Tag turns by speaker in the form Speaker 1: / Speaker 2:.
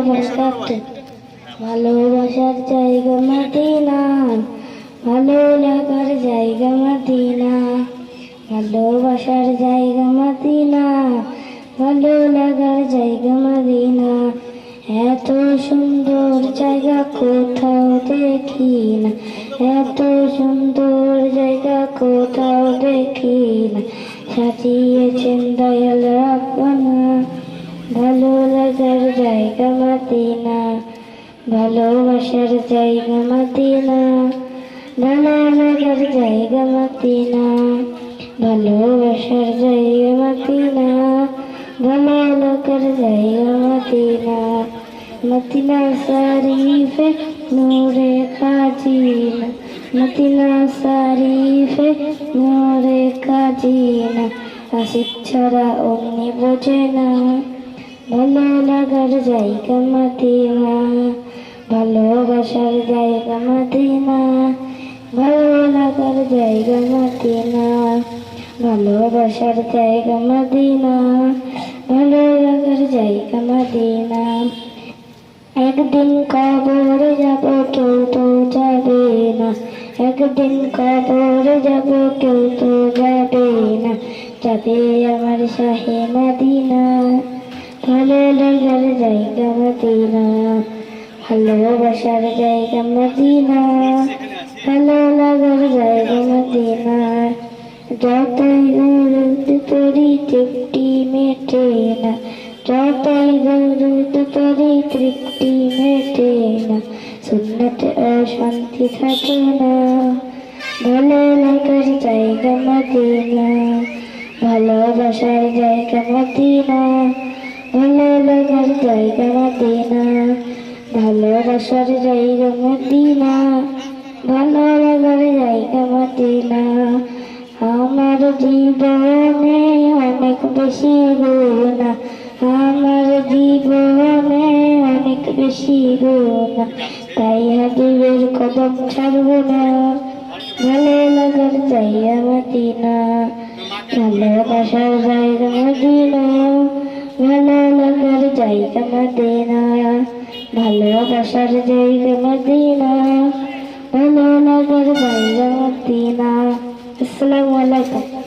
Speaker 1: বারাকাতুহু। ভালোবাসার জায়গা মদিনা, ভালো লাগার জায়গা মদিনা, ভালোবাসার জায়গা মদিনা, ভালো লাগার জায়গা মদিনা। এত সুন্দর জায়গা কোথাও দেখি না, এত সুন্দর জায়গা কোথাও দেখি না। সাজিয়েছেন দয়াল রাব্বানা, ভালো লাগার জায়গা মদিনা, ভালোবাসার জায়গা মদিনা, ভালো লাগার জায়গা মদিনা, ভালোবাসার জায়গা মদিনা, ভালো লাগার জায়গা মদিনা। মদিনা শরীফে নূরে খাজিনা, মদিনা শরীফে নূরে খাজিনা। আশিক ছাড়া অমনি বোঝে না, ভালো লাগার জায়গা মদিনা, ভালোবাসার জায়গা মদিনা, ভালো লাগার জায়গা মদিনা, ভালোবাসার জায়গা মদিনা, ভালো লাগার জায়গা মদিনা। একদিন কবরে যাব কেউ তো যাবে না, একদিন কবরে যাব কেউ তো যাবে না, যাবে আমার শাহে মদিনা। ভালো লাগার জায়গা মদিনা, ভালোবাসার জায়গা মদিনা, ভালো লাগার জায়গা মদিনা। যতই দরুদ পড়ি তৃপ্তি মেটে না, যতই দরুদ পড়ি তৃপ্তি মেটে না, সুন্নতে অশান্তি থাকে না। ভালো লাগার জায়গা মদিনা, ভালোবাসার জায়গা মদিনা, ভালো লাগার জায়গা মদিনা, ভালোবাসার জায়গা মদিনা, ভালো লাগার জায়গা মদিনা। আমার জীবনে অনেক বেশি গুনাহ, আমার জীবনে অনেক বেশি গুনাহ, তাই হাবিবের কদম ছাড়বো না। ভালো লাগার জায়গা মদিনা, ভালোবাসার জায়গা মদিনা, ভালো লাগার জায়গা মদিনা, ভালোবাসার জায়গা মদিনা, ভালো লাগার জায়গা মদিনা। আসসালামু আলাইকুম।